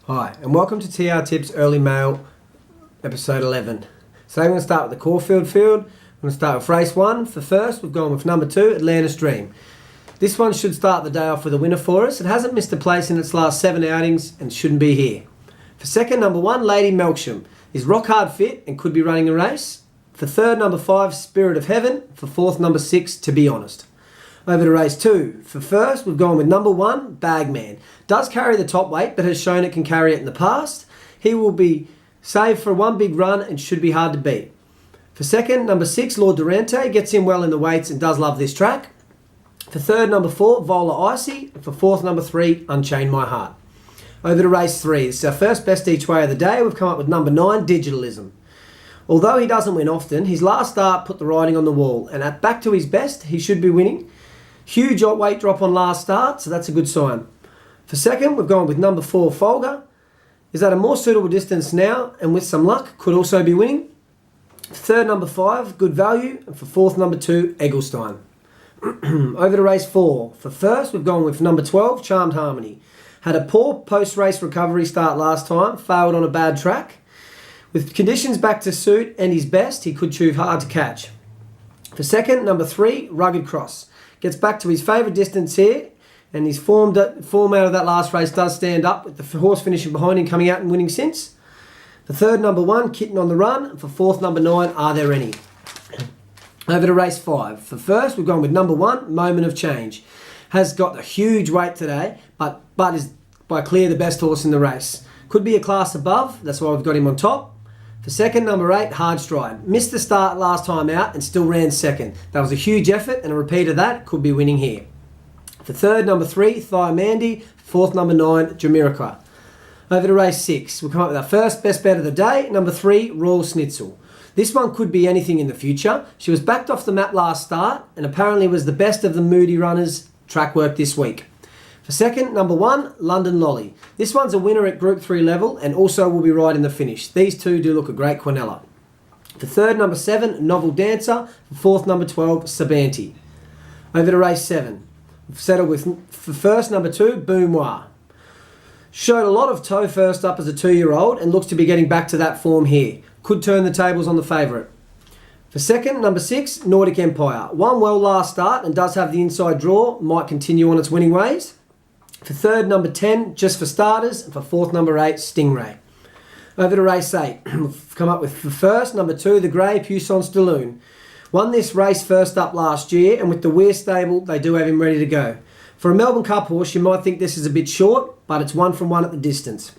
Hi, and welcome to TRtips Early Mail, episode 11. Today we're going to start with the Caulfield field. We're going to start with race 1. For first, we've gone with number 2, Atlantis Dream. This one should start the day off with a winner for us. It hasn't missed a place in its last 7 outings and shouldn't be here. For second, number 1, Lady Melksham is rock hard fit and could be running a race. For third, number 5, Spirit of Heaven. For fourth, number 6, To Be Honest. Over to race 2. For first, we've gone with number 1, Bagman. Does carry the top weight, but has shown it can carry it in the past. He will be saved for one big run and should be hard to beat. For second, number 6, Lord Durante. Gets in well in the weights and does love this track. For third, number 4, Vola Icy. And for fourth, number 3, Unchain My Heart. Over to race 3. This is our first best each way of the day. We've come up with number 9, Digitalism. Although he doesn't win often, his last start put the writing on the wall. And at back to his best, he should be winning. Huge weight drop on last start, so that's a good sign. For second, we've gone with number 4, Folger. Is at a more suitable distance now, and with some luck, could also be winning. For third, number 5, Good Value. And for fourth, number 2, Egglestein. Over to race 4. For first, we've gone with number 12, Charmed Harmony. Had a poor post-race recovery start last time, failed on a bad track. With conditions back to suit and his best, he could choose hard to catch. For second, number 3, Rugged Cross. Gets back to his favourite distance here, and his form out of that last race does stand up, with the horse finishing behind him coming out and winning since. For third, number 1, Kitten on the Run. And for fourth, number 9, Are There Any? Over to race 5. For first, we've gone with number 1, Moment of Change. Has got a huge weight today, but is by clear the best horse in the race. Could be a class above, that's why we've got him on top. For second, number 8, Hard Stride. Missed the start last time out and still ran second. That was a huge effort, and a repeat of that could be winning here. For third, number 3, Thiamandy. Fourth, number 9, Jamiroquai. Over to race 6. We'll come up with our first best bet of the day, number 3, Royal Schnitzel. This one could be anything in the future. She was backed off the map last start and apparently was the best of the Moody runners track work this week. For second, number 1, London Lolly. This one's a winner at Group 3 level and also will be right in the finish. These two do look a great quinella. For third, number 7, Novel Dancer. For fourth, number 12, Sabanti. Over to race 7. We've settled with, for first, number 2, Boomois. Showed a lot of toe first up as a 2-year-old and looks to be getting back to that form here. Could turn the tables on the favourite. For second, number 6, Nordic Empire. Won well last start and does have the inside draw. Might continue on its winning ways. For third, number 10, Just for Starters. And for fourth, number 8, Stingray. Over to race 8. We've come up with, for first, number 2, The Grey, Puissance de Lune. Won this race first up last year, and with the Weir stable, they do have him ready to go. For a Melbourne Cup horse, you might think this is a bit short, but it's 1 from 1 at the distance.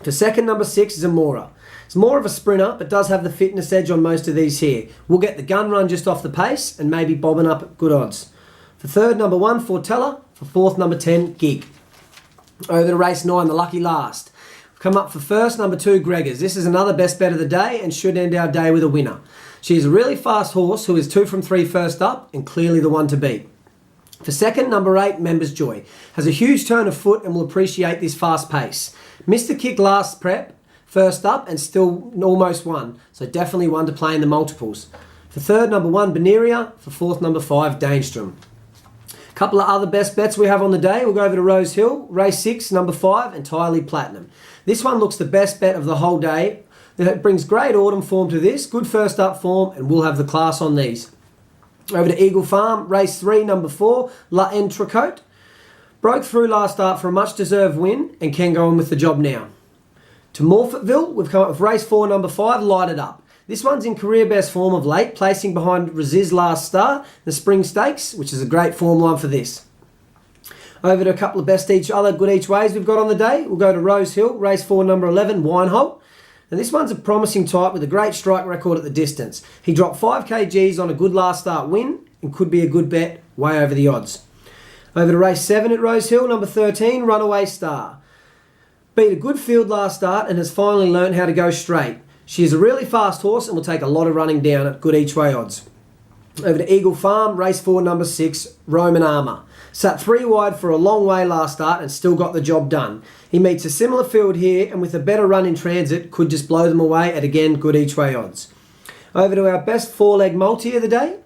For second, number 6, Zamora. It's more of a sprinter, but does have the fitness edge on most of these here. We'll get the gun run just off the pace, and maybe bobbing up at good odds. For third, number 1, Fortella. For fourth, number 10, Gig. Over to race 9, the lucky last. We've come up for first, number 2, Gregors. This is another best bet of the day and should end our day with a winner. She is a really fast horse who is 2 from 3 first up and clearly the one to beat. For second, number 8, Members Joy. Has a huge turn of foot and will appreciate this fast pace. Missed the kick last prep, first up, and still almost won. So definitely one to play in the multiples. For third, number 1, Beneria. For fourth, number 5, Dainstrom. Couple of other best bets we have on the day. We'll go over to Rose Hill, race 6, number 5, Entirely Platinum. This one looks the best bet of the whole day. It brings great autumn form to this, good first up form, and we'll have the class on these. Over to Eagle Farm, race 3, number 4, La Entrecote. Broke through last start for a much deserved win and can go on with the job now. To Morfettville, we've come up with race 4, number 5, Light It Up. This one's in career best form of late, placing behind Resiz last start, the Spring Stakes, which is a great form line for this. Over to a couple of best good each ways we've got on the day. We'll go to Rose Hill, race 4, number 11, Wineholt. And this one's a promising type with a great strike record at the distance. He dropped 5 kgs on a good last start win and could be a good bet way over the odds. Over to race 7 at Rose Hill, number 13, Runaway Star. Beat a good field last start and has finally learned how to go straight. She is a really fast horse and will take a lot of running down at good each way odds. Over to Eagle Farm, race 4, number 6, Roman Armour. Sat 3 wide for a long way last start and still got the job done. He meets a similar field here and with a better run in transit could just blow them away at again good each way odds. Over to our best 4-leg multi of the day.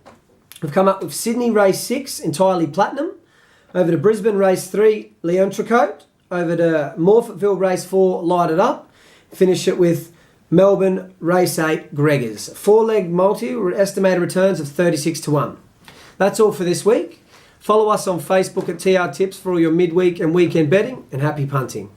We've come up with Sydney race 6, Entirely Platinum. Over to Brisbane race 3, Leon Tricote. over to Morphettville Race 4, Light It Up. Finish it with Melbourne Race 8, Gregors. 4-leg multi, estimated returns of 36-1. That's all for this week. Follow us on Facebook at TRtips for all your midweek and weekend betting, and happy punting.